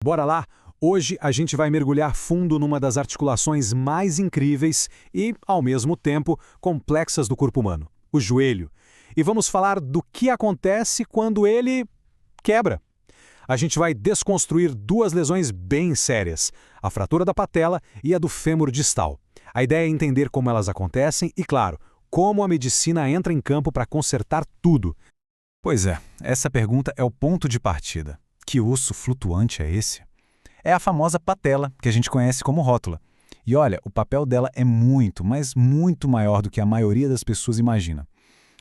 Bora lá? Hoje a gente vai mergulhar fundo numa das articulações mais incríveis e, ao mesmo tempo, complexas do corpo humano, o joelho. E vamos falar do que acontece quando ele quebra. A gente vai desconstruir duas lesões bem sérias, a fratura da patela e a do fêmur distal. A ideia é entender como elas acontecem e, claro, como a medicina entra em campo para consertar tudo. Pois é, essa pergunta é o ponto de partida. Que osso flutuante é esse? É a famosa patela, que a gente conhece como rótula. E olha, o papel dela é muito, mas muito maior do que a maioria das pessoas imagina.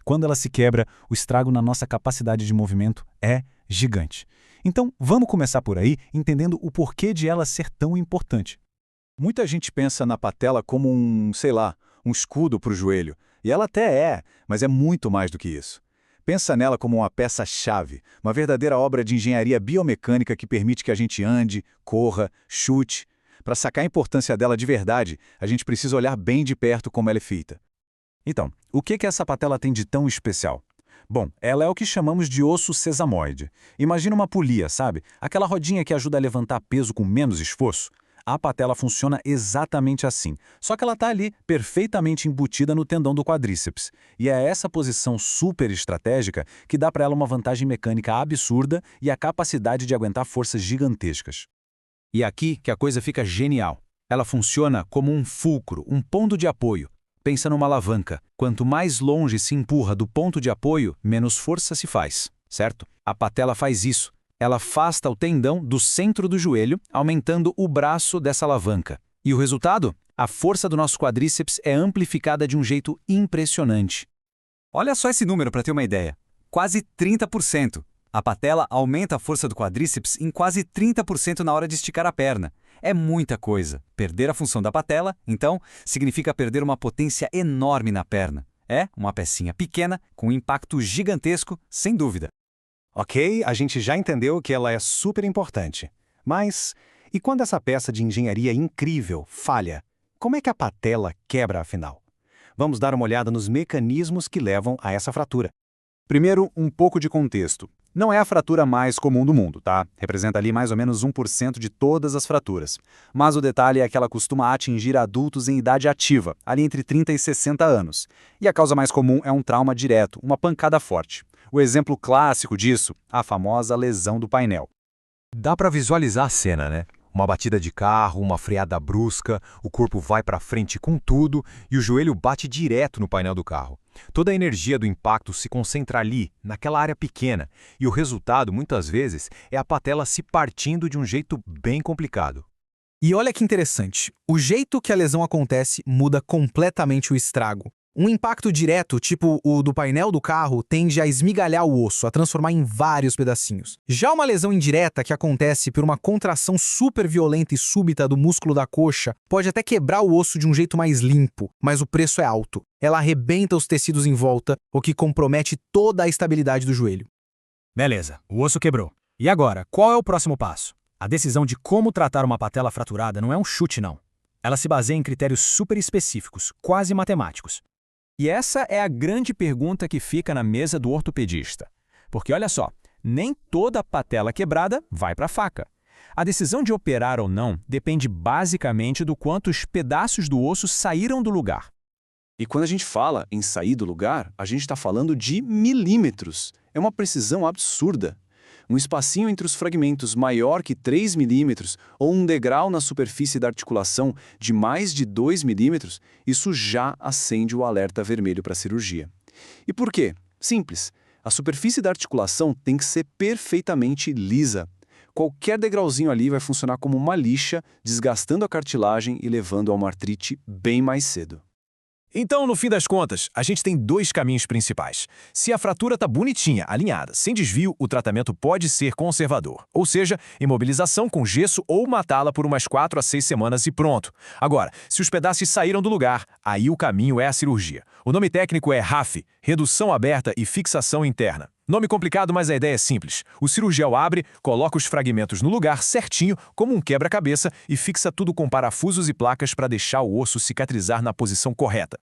Quando ela se quebra, o estrago na nossa capacidade de movimento é gigante. Então, vamos começar por aí, entendendo o porquê de ela ser tão importante. Muita gente pensa na patela como um escudo para o joelho. E ela até é, mas é muito mais do que isso. Pensa nela como uma peça-chave, uma verdadeira obra de engenharia biomecânica que permite que a gente ande, corra, chute. Para sacar a importância dela de verdade, a gente precisa olhar bem de perto como ela é feita. Então, o que essa patela tem de tão especial? Bom, ela é o que chamamos de osso sesamoide. Imagina uma polia, sabe? Aquela rodinha que ajuda a levantar peso com menos esforço. A patela funciona exatamente assim, só que ela está ali perfeitamente embutida no tendão do quadríceps. E é essa posição super estratégica que dá para ela uma vantagem mecânica absurda e a capacidade de aguentar forças gigantescas. E aqui que a coisa fica genial. Ela funciona como um fulcro, um ponto de apoio. Pensa numa alavanca. Quanto mais longe se empurra do ponto de apoio, menos força se faz, certo? A patela faz isso. Ela afasta o tendão do centro do joelho, aumentando o braço dessa alavanca. E o resultado? A força do nosso quadríceps é amplificada de um jeito impressionante. Olha só esse número para ter uma ideia. Quase 30%. A patela aumenta a força do quadríceps em quase 30% na hora de esticar a perna. É muita coisa. Perder a função da patela, então, significa perder uma potência enorme na perna. É uma pecinha pequena com um impacto gigantesco, sem dúvida. Ok, a gente já entendeu que ela é super importante. Mas, e quando essa peça de engenharia incrível falha? Como é que a patela quebra, afinal? Vamos dar uma olhada nos mecanismos que levam a essa fratura. Primeiro, um pouco de contexto. Não é a fratura mais comum do mundo, tá? Representa ali mais ou menos 1% de todas as fraturas. Mas o detalhe é que ela costuma atingir adultos em idade ativa, ali entre 30 e 60 anos. E a causa mais comum é um trauma direto, uma pancada forte. O exemplo clássico disso, a famosa lesão do painel. Dá para visualizar a cena, né? Uma batida de carro, uma freada brusca, o corpo vai para frente com tudo e o joelho bate direto no painel do carro. Toda a energia do impacto se concentra ali, naquela área pequena, e o resultado, muitas vezes, é a patela se partindo de um jeito bem complicado. E olha que interessante, o jeito que a lesão acontece muda completamente o estrago. Um impacto direto, tipo o do painel do carro, tende a esmigalhar o osso, a transformar em vários pedacinhos. Já uma lesão indireta, que acontece por uma contração super violenta e súbita do músculo da coxa, pode até quebrar o osso de um jeito mais limpo, mas o preço é alto. Ela arrebenta os tecidos em volta, o que compromete toda a estabilidade do joelho. Beleza, o osso quebrou. E agora, qual é o próximo passo? A decisão de como tratar uma patela fraturada não é um chute, não. Ela se baseia em critérios super específicos, quase matemáticos. E essa é a grande pergunta que fica na mesa do ortopedista. Porque olha só, nem toda patela quebrada vai para a faca. A decisão de operar ou não depende basicamente do quanto os pedaços do osso saíram do lugar. E quando a gente fala em sair do lugar, a gente está falando de milímetros. É uma precisão absurda. Um espacinho entre os fragmentos maior que 3 milímetros ou um degrau na superfície da articulação de mais de 2 milímetros, isso já acende o alerta vermelho para a cirurgia. E por quê? Simples. A superfície da articulação tem que ser perfeitamente lisa. Qualquer degrauzinho ali vai funcionar como uma lixa, desgastando a cartilagem e levando a uma artrite bem mais cedo. Então, no fim das contas, a gente tem dois caminhos principais. Se a fratura está bonitinha, alinhada, sem desvio, o tratamento pode ser conservador. Ou seja, imobilização com gesso ou matá-la por umas 4 a 6 semanas e pronto. Agora, se os pedaços saíram do lugar, aí o caminho é a cirurgia. O nome técnico é RAF, Redução Aberta e Fixação Interna. Nome complicado, mas a ideia é simples. O cirurgião abre, coloca os fragmentos no lugar certinho, como um quebra-cabeça, e fixa tudo com parafusos e placas para deixar o osso cicatrizar na posição correta.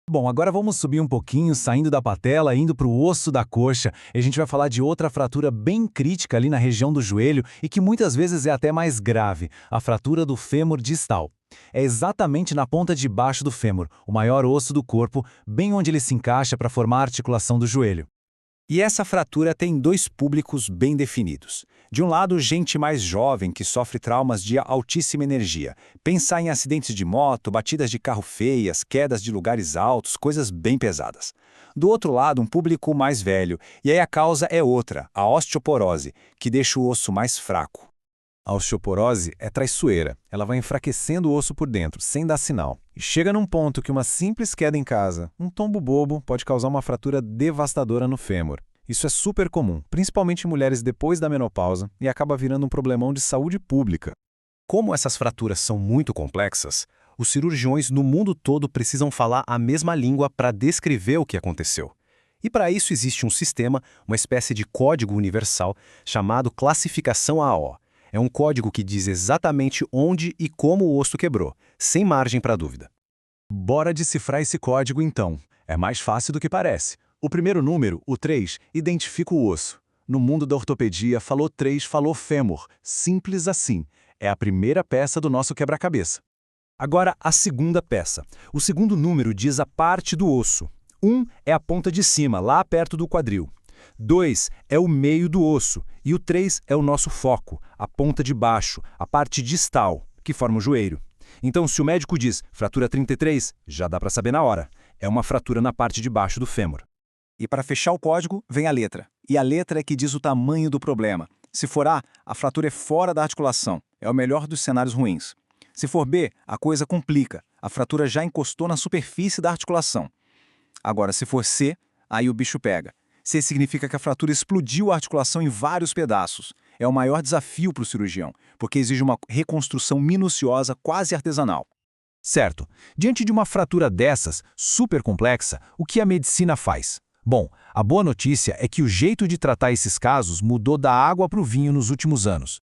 Bom, agora vamos subir um pouquinho, saindo da patela, indo para o osso da coxa. E a gente vai falar de outra fratura bem crítica ali na região do joelho e que muitas vezes é até mais grave, a fratura do fêmur distal. É exatamente na ponta de baixo do fêmur, o maior osso do corpo, bem onde ele se encaixa para formar a articulação do joelho. E essa fratura tem dois públicos bem definidos. De um lado, gente mais jovem que sofre traumas de altíssima energia. Pensar em acidentes de moto, batidas de carro feias, quedas de lugares altos, coisas bem pesadas. Do outro lado, um público mais velho. E aí a causa é outra, a osteoporose, que deixa o osso mais fraco. A osteoporose é traiçoeira. Ela vai enfraquecendo o osso por dentro, sem dar sinal. E chega num ponto que uma simples queda em casa, um tombo bobo, pode causar uma fratura devastadora no fêmur. Isso é super comum, principalmente em mulheres depois da menopausa, e acaba virando um problemão de saúde pública. Como essas fraturas são muito complexas, os cirurgiões no mundo todo precisam falar a mesma língua para descrever o que aconteceu. E para isso existe um sistema, uma espécie de código universal, chamado classificação AO. É um código que diz exatamente onde e como o osso quebrou, sem margem para dúvida. Bora decifrar esse código então. É mais fácil do que parece. O primeiro número, o 3, identifica o osso. No mundo da ortopedia, falou 3, falou fêmur. Simples assim. É a primeira peça do nosso quebra-cabeça. Agora, a segunda peça. O segundo número diz a parte do osso. 1 é a ponta de cima, lá perto do quadril. 2 é o meio do osso. E o 3 é o nosso foco, a ponta de baixo, a parte distal, que forma o joelho. Então, se o médico diz fratura 33, já dá para saber na hora. É uma fratura na parte de baixo do fêmur. E para fechar o código, vem a letra. E a letra é que diz o tamanho do problema. Se for a fratura é fora da articulação. É o melhor dos cenários ruins. Se for B, a coisa complica. A fratura já encostou na superfície da articulação. Agora, se for C, aí o bicho pega. C significa que a fratura explodiu a articulação em vários pedaços. É o maior desafio para o cirurgião, porque exige uma reconstrução minuciosa, quase artesanal. Certo. Diante de uma fratura dessas, super complexa, o que a medicina faz? Bom, a boa notícia é que o jeito de tratar esses casos mudou da água para o vinho nos últimos anos.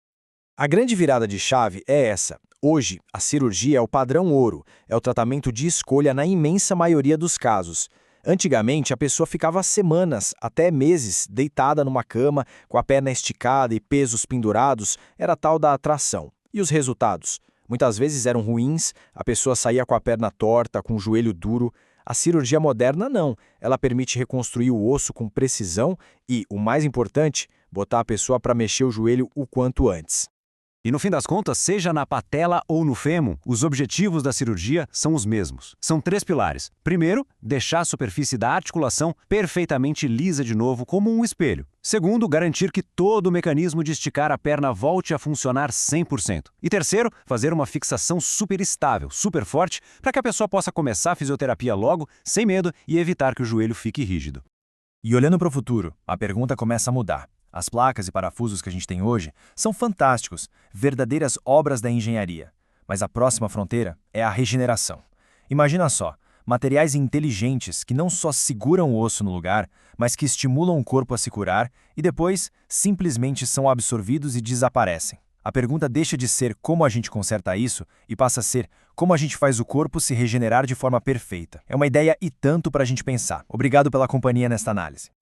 A grande virada de chave é essa. Hoje, a cirurgia é o padrão ouro, é o tratamento de escolha na imensa maioria dos casos. Antigamente, a pessoa ficava semanas, até meses, deitada numa cama, com a perna esticada e pesos pendurados, era a tal da atração. E os resultados? Muitas vezes eram ruins, a pessoa saía com a perna torta, com o joelho duro. A cirurgia moderna não, ela permite reconstruir o osso com precisão e, o mais importante, botar a pessoa para mexer o joelho o quanto antes. E no fim das contas, seja na patela ou no fêmur, os objetivos da cirurgia são os mesmos. São 3 pilares. Primeiro, deixar a superfície da articulação perfeitamente lisa de novo, como um espelho. Segundo, garantir que todo o mecanismo de esticar a perna volte a funcionar 100%. E terceiro, fazer uma fixação super estável, super forte, para que a pessoa possa começar a fisioterapia logo, sem medo, e evitar que o joelho fique rígido. E olhando para o futuro, a pergunta começa a mudar. As placas e parafusos que a gente tem hoje são fantásticos, verdadeiras obras da engenharia. Mas a próxima fronteira é a regeneração. Imagina só, materiais inteligentes que não só seguram o osso no lugar, mas que estimulam o corpo a se curar e depois simplesmente são absorvidos e desaparecem. A pergunta deixa de ser como a gente conserta isso e passa a ser como a gente faz o corpo se regenerar de forma perfeita. É uma ideia e tanto para a gente pensar. Obrigado pela companhia nesta análise.